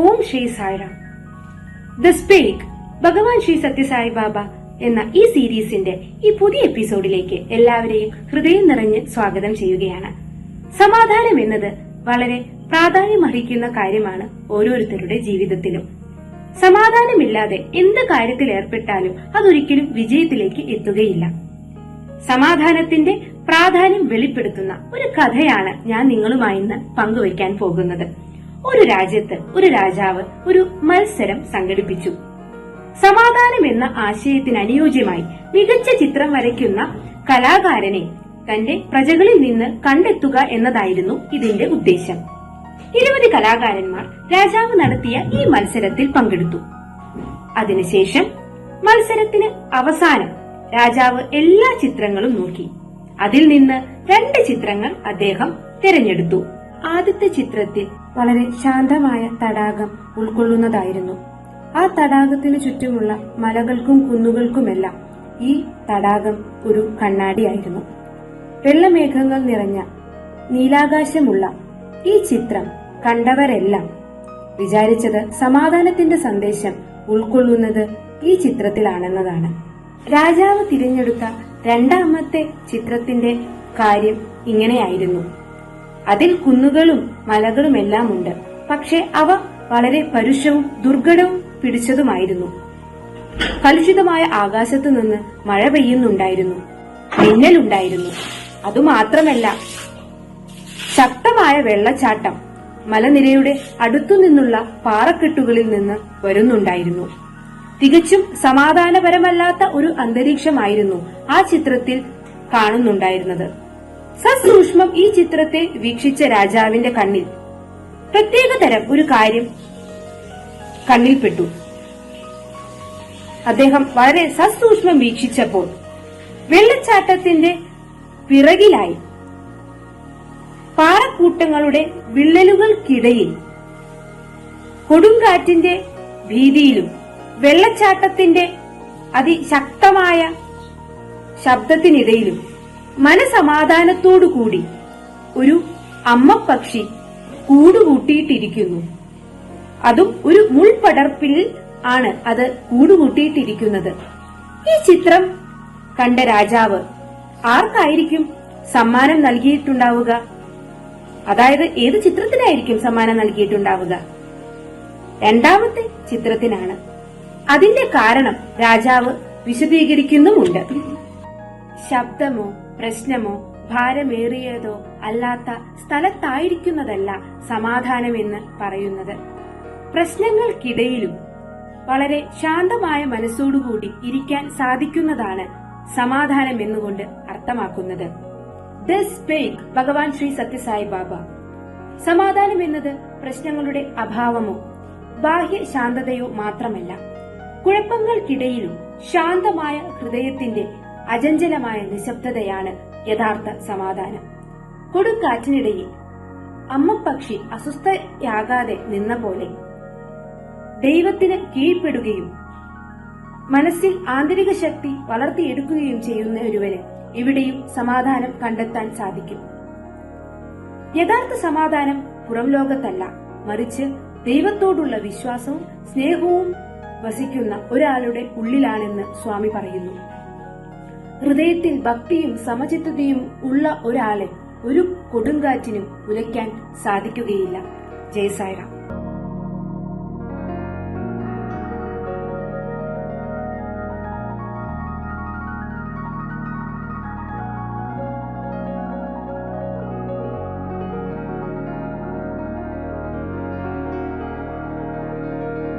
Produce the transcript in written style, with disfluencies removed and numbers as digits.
ഓം Sri Sairam. Thus spake Bhagavan Sri Sathya Sai ബാബ എന്ന ഈ സീരീസിന്റെ ഈ പുതിയ എപ്പിസോഡിലേക്ക് എല്ലാവരെയും ഹൃദയം നിറഞ്ഞ് സ്വാഗതം ചെയ്യുകയാണ്. സമാധാനം എന്നത് വളരെ പ്രാധാന്യമർഹിക്കുന്ന കാര്യമാണ് ഓരോരുത്തരുടെ ജീവിതത്തിലും. സമാധാനമില്ലാതെ എന്ത് കാര്യത്തിൽ ഏർപ്പെട്ടാലും അതൊരിക്കലും വിജയത്തിലേക്ക് എത്തുകയില്ല. സമാധാനത്തിന്റെ പ്രാധാന്യം വെളിപ്പെടുത്തുന്ന ഒരു കഥയാണ് ഞാൻ നിങ്ങളുമായി ഇന്ന് പങ്കുവയ്ക്കാൻ പോകുന്നത്. ഒരു രാജ്യത്ത് ഒരു രാജാവ് ഒരു മത്സരം സംഘടിപ്പിച്ചു. സമാധാനം എന്ന ആശയത്തിന് അനുയോജ്യമായി മികച്ച ചിത്രം വരയ്ക്കുന്ന കലാകാരനെ തന്റെ പ്രജകളിൽ നിന്ന് കണ്ടെത്തുക എന്നതായിരുന്നു ഇതിന്റെ ഉദ്ദേശം. 20 കലാകാരന്മാർ രാജാവ് നടത്തിയ ഈ മത്സരത്തിൽ പങ്കെടുത്തു. അതിനുശേഷം മത്സരത്തിന് അവസാനം രാജാവ് എല്ലാ ചിത്രങ്ങളും നോക്കി. അതിൽ നിന്ന് 2 ചിത്രങ്ങൾ അദ്ദേഹം തിരഞ്ഞെടുത്തു. ആദ്യത്തെ ചിത്രത്തിൽ വളരെ ശാന്തമായ തടാകം ഉൾക്കൊള്ളുന്നതായിരുന്നു. ആ തടാകത്തിനു ചുറ്റുമുള്ള മലകൾക്കും കുന്നുകൾക്കുമെല്ലാം ഈ തടാകം ഒരു കണ്ണാടിയായിരുന്നു. വെള്ളമേഘങ്ങൾ നിറഞ്ഞ നീലാകാശമുള്ള ഈ ചിത്രം കണ്ടവരെല്ലാം വിചാരിച്ചത് സമാധാനത്തിന്റെ സന്ദേശം ഉൾക്കൊള്ളുന്നത് ഈ ചിത്രത്തിലാണെന്നതാണ്. രാജാവ് തിരഞ്ഞെടുത്ത രണ്ടാമത്തെ ചിത്രത്തിന്റെ കാര്യം ഇങ്ങനെയായിരുന്നു. അതിൽ കുന്നുകളും മലകളുമെല്ലാം ഉണ്ട്. പക്ഷെ അവ വളരെ പരുഷവും ദുർഘടവും പിടിച്ചതുമായിരുന്നു. കലുഷിതമായ ആകാശത്തു നിന്ന് മഴ പെയ്യുന്നുണ്ടായിരുന്നു, മിന്നലുണ്ടായിരുന്നു. അതുമാത്രമല്ല, ശക്തമായ വെള്ളച്ചാട്ടം മലനിരയുടെ അടുത്തുനിന്നുള്ള പാറക്കെട്ടുകളിൽ നിന്ന് വരുന്നുണ്ടായിരുന്നു. തികച്ചും സമാധാനപരമല്ലാത്ത ഒരു അന്തരീക്ഷമായിരുന്നു ആ ചിത്രത്തിൽ കാണുന്നുണ്ടായിരുന്നത്. സസൂക്ഷ്മം ഈ ചിത്രത്തെ വീക്ഷിച്ച രാജാവിന്റെ കണ്ണിൽ പ്രത്യേകതരം ഒരു കാര്യം കണ്ണിൽപ്പെട്ടു. അദ്ദേഹം വളരെ സസൂക്ഷ്മം വീക്ഷിച്ചപ്പോൾ വെള്ളച്ചാട്ടത്തിന്റെ പിറകിലായി പാറക്കൂട്ടങ്ങളുടെ വിള്ളലുകൾക്കിടയിൽ കൊടുങ്കാറ്റിന്റെ ഭീതിയിലും വെള്ളച്ചാട്ടത്തിന്റെ അതിശക്തമായ ശബ്ദത്തിനിടയിലും മനസമാധാനത്തോടുകൂടി ഒരു അമ്മപ്പക്ഷി കൂടുകൂട്ടിയിട്ടിരിക്കുന്നു. അതും ഒരു മുൾപടർപ്പിൽ ആണ് അത് കൂടുകൂട്ടിയിട്ടിരിക്കുന്നത്. ഈ ചിത്രം കണ്ട രാജാവ് ആർക്കായിരിക്കും സമ്മാനം നൽകിയിട്ടുണ്ടാവുക? അതായത് ഏത് ചിത്രത്തിനായിരിക്കും സമ്മാനം നൽകിയിട്ടുണ്ടാവുക? രണ്ടാമത്തെ ചിത്രത്തിനാണ്. അതിന്റെ കാരണം രാജാവ് വിശദീകരിക്കുന്നുമുണ്ട്. ശബ്ദമോ പ്രശ്നമോ ഭാരമേറിയതോ അല്ലാത്ത സ്ഥലത്തായിരിക്കുന്നതല്ല സമാധാനമെന്ന് പറയുന്നത്. പ്രശ്നങ്ങൾക്കിടയിലും വളരെ ശാന്തമായ മനസ്സോടുകൂടി ഇരിക്കാൻ സാധിക്കുന്നതാണ് സമാധാനം എന്നുകൊണ്ട് അർത്ഥമാക്കുന്നത്. ദ സ്പേക്ക് ഭഗവാൻ ശ്രീ സത്യസായി ബാബ. സമാധാനം എന്നത് പ്രശ്നങ്ങളുടെ അഭാവമോ ബാഹ്യ ശാന്തതയോ മാത്രമല്ല, കുഴപ്പങ്ങൾക്കിടയിലും ശാന്തമായ ഹൃദയത്തിന്റെ അചഞ്ചലമായ നിശബ്ദതയാണ് യഥാർത്ഥ സമാധാനം. കൊടുങ്കാറ്റിനിടയിൽ അമ്മപ്പക്ഷി അസ്വസ്ഥയാകാതെ നിന്ന പോലെ ദൈവത്തിന് കീഴ്പ്പെടുകയും മനസ്സിൽ ആന്തരിക ശക്തി വളർത്തിയെടുക്കുകയും ചെയ്യുന്ന ഒരുവന് ഇവിടെയും സമാധാനം കണ്ടെത്താൻ സാധിക്കും. യഥാർത്ഥ സമാധാനം പുറം ലോകത്തല്ല, മറിച്ച് ദൈവത്തോടുള്ള വിശ്വാസവും സ്നേഹവും വസിക്കുന്ന ഒരാളുടെ ഉള്ളിലാണെന്ന് സ്വാമി പറയുന്നു. ഹൃദയത്തിൽ ഭക്തിയും സമചിത്തതയും ഉള്ള ഒരാളെ ഒരു കൊടുങ്കാറ്റിനും ഉലയ്ക്കാൻ സാധിക്കുകയില്ല. ജയ് സായിറാം.